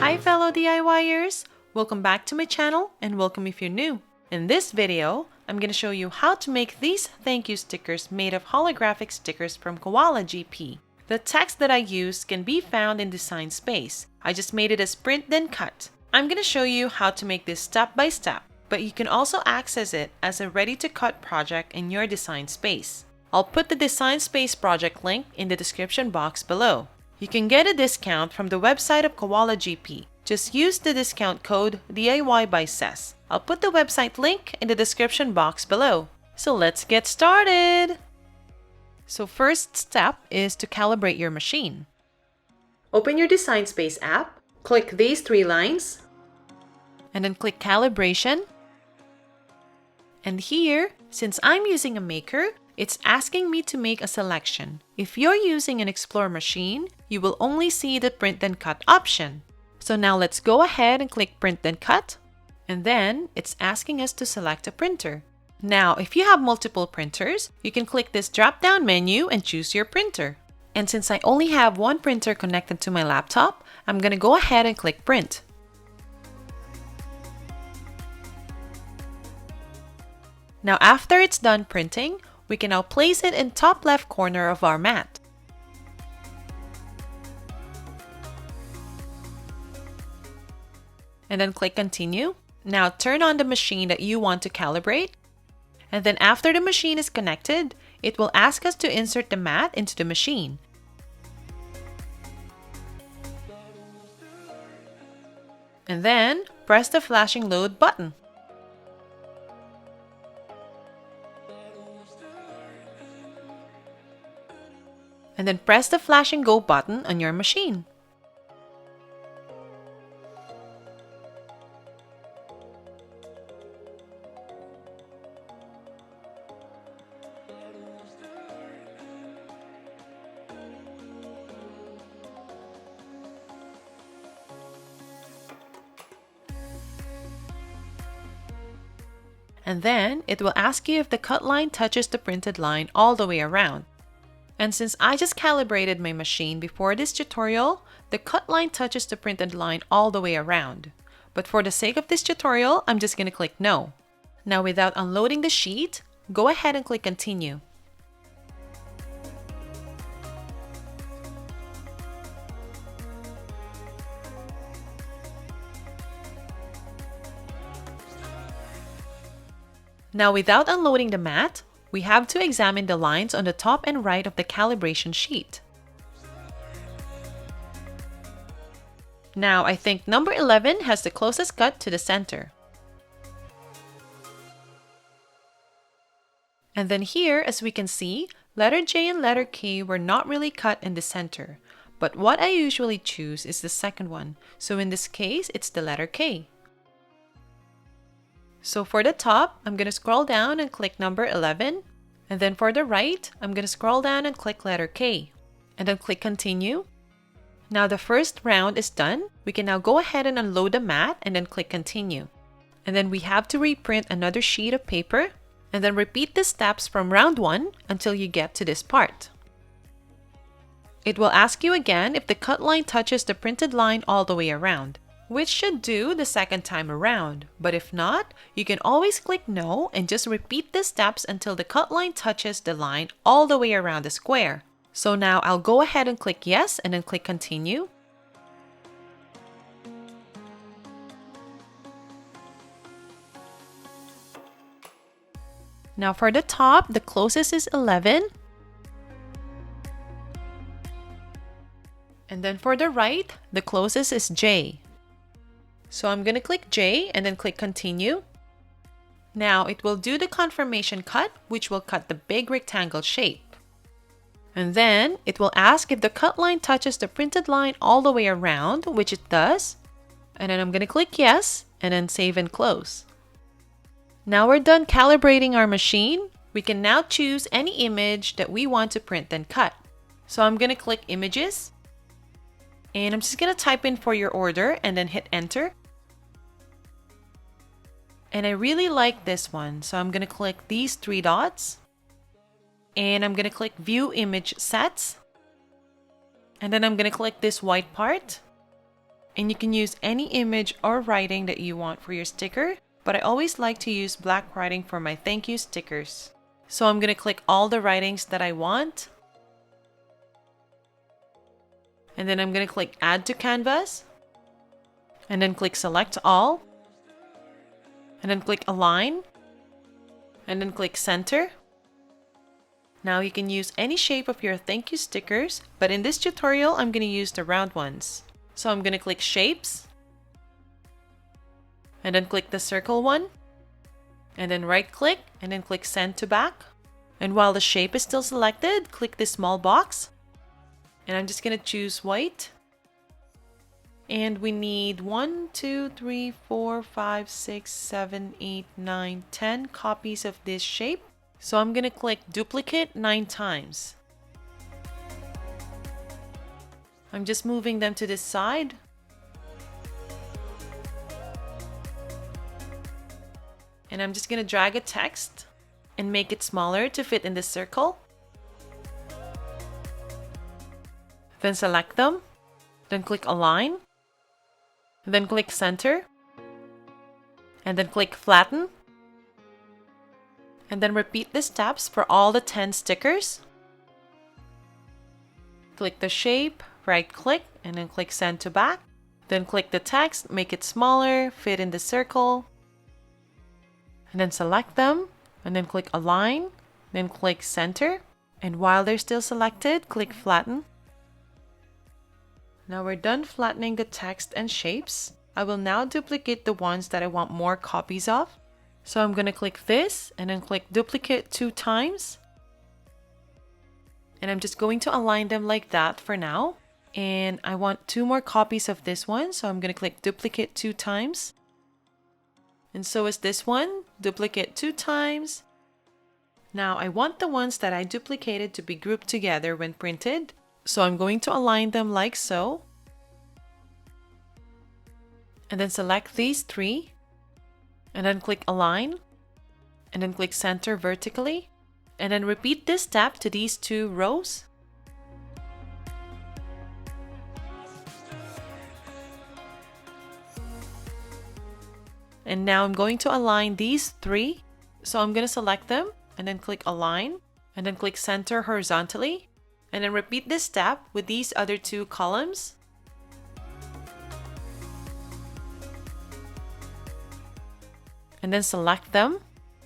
Hi fellow DIYers! Welcome back to my channel and welcome if you're new. In this video, I'm going to show you how to make these thank you stickers made of holographic stickers from Koala GP. The text that I used can be found in Design Space. I just made it as print then cut. I'm going to show you how to make this step by step, but you can also access it as a ready to cut project in your Design Space. I'll put the Design Space project link in the description box below. You can get a discount from the website of Koala GP. Just use the discount code DIY by Cess. I'll put the website link in the description box below. So let's get started! So first step is to calibrate your machine. Open your Design Space app, click these three lines, and then click Calibration. And here, since I'm using a maker, it's asking me to make a selection. If you're using an Explore machine, you will only see the Print Then Cut option. So now let's go ahead and click Print Then Cut. And then it's asking us to select a printer. Now, if you have multiple printers, you can click this drop-down menu and choose your printer. And since I only have one printer connected to my laptop, I'm going to go ahead and click Print. Now, after it's done printing, we can now place it in top left corner of our mat. And then click Continue. Now turn on the machine that you want to calibrate. And then after the machine is connected, it will ask us to insert the mat into the machine. And then press the flashing load button. And then press the flashing go button on your machine. And then it will ask you if the cut line touches the printed line all the way around. And since I just calibrated my machine before this tutorial, the cut line touches the printed line all the way around. But for the sake of this tutorial, I'm just going to click No. Now without unloading the sheet, go ahead and click Continue. Now without unloading the mat, we have to examine the lines on the top and right of the calibration sheet. Now I think number 11 has the closest cut to the center. And then here, as we can see, letter J and letter K were not really cut in the center. But what I usually choose is the second one. So in this case, it's the letter K. So for the top, I'm going to scroll down and click number 11. And then for the right, I'm going to scroll down and click letter K. And then click Continue. Now the first round is done. We can now go ahead and unload the mat and then click Continue. And then we have to reprint another sheet of paper. And then repeat the steps from round 1 until you get to this part. It will ask you again if the cut line touches the printed line all the way around, which should do the second time around. But if not, you can always click No and just repeat the steps until the cut line touches the line all the way around the square. So now I'll go ahead and click Yes and then click Continue. Now for the top, the closest is 11. And then for the right, the closest is J. So I'm going to click J and then click Continue. Now it will do the confirmation cut, which will cut the big rectangle shape. And then it will ask if the cut line touches the printed line all the way around, which it does. And then I'm going to click Yes and then save and close. Now we're done calibrating our machine. We can now choose any image that we want to print then cut. So I'm going to click Images. And I'm just going to type in for your order and then hit Enter. And I really like this one, so I'm going to click these three dots. And I'm going to click View Image Sets. And then I'm going to click this white part. And you can use any image or writing that you want for your sticker, but I always like to use black writing for my thank you stickers. So I'm going to click all the writings that I want. And then I'm going to click add to canvas. And then click select all. And then click align. And then click center. Now you can use any shape of your thank you stickers, but in this tutorial I'm going to use the round ones. So I'm going to click shapes. And then click the circle one. And then right click and then click send to back. And while the shape is still selected, click this small box. And I'm just going to choose white. And we need 1, 2, 3, 4, 5, 6, 7, 8, 9, 10 copies of this shape. So I'm going to click duplicate 9 times. I'm just moving them to this side. And I'm just going to drag a text and make it smaller to fit in the circle. Then select them. Then click align. Then click center. And then click flatten. And then repeat the steps for all the 10 stickers. Click the shape, right click, and then click send to back. Then click the text, make it smaller, fit in the circle. And then select them, and then click align, then click center. And while they're still selected, click flatten. Now we're done flattening the text and shapes. I will now duplicate the ones that I want more copies of. So I'm going to click this and then click duplicate 2 times. And I'm just going to align them like that for now. And I want 2 more copies of this one. So I'm going to click duplicate 2 times. And so is this one, duplicate 2 times. Now I want the ones that I duplicated to be grouped together when printed. So I'm going to align them like so. And then select these 3. And then click align. And then click center vertically. And then repeat this step to these 2 rows. And now I'm going to align these 3. So I'm going to select them and then click align and then click center horizontally. And then repeat this step with these other 2 columns. And then select them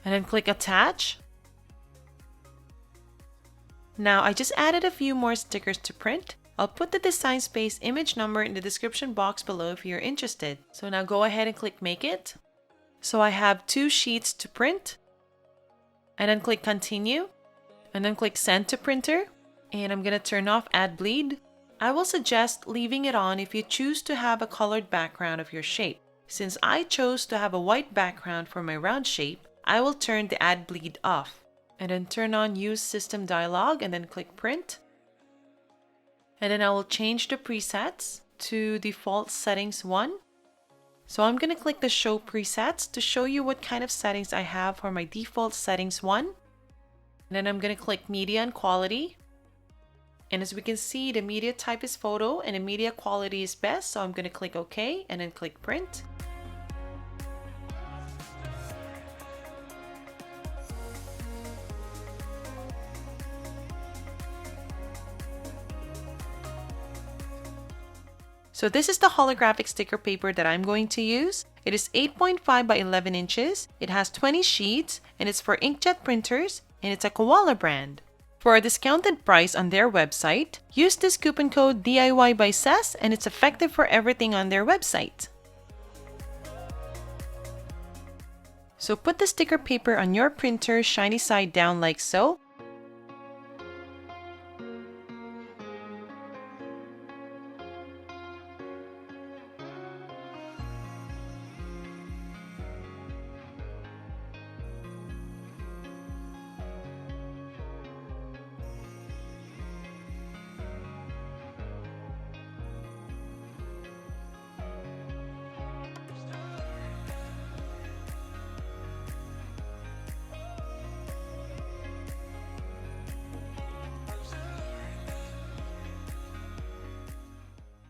and then click attach. Now I just added a few more stickers to print. I'll put the design space image number in the description box below if you're interested. So now go ahead and click make it. So I have 2 sheets to print. And then click continue. And then click send to printer. And I'm going to turn off add bleed. I will suggest leaving it on if you choose to have a colored background of your shape. Since I chose to have a white background for my round shape, I will turn the add bleed off. And then turn on use system dialog and then click print. And then I will change the presets to default settings 1. So I'm going to click the show presets to show you what kind of settings I have for my default settings 1. And then I'm going to click media and quality. And as we can see, the media type is photo and the media quality is best. So I'm going to click OK and then click print. So this is the holographic sticker paper that I'm going to use. It is 8.5 by 11 inches. It has 20 sheets and it's for inkjet printers and it's a Koala brand. For a discounted price on their website, use this coupon code DIY by Cess and it's effective for everything on their website. So put the sticker paper on your printer shiny side down like so.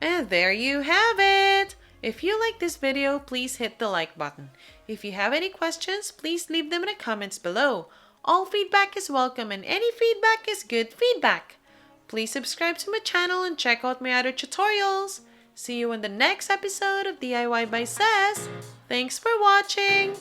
And there you have it! If you like this video, please hit the like button. If you have any questions, please leave them in the comments below. All feedback is welcome and any feedback is good feedback. Please subscribe to my channel and check out my other tutorials. See you in the next episode of DIY by Sass. Thanks for watching!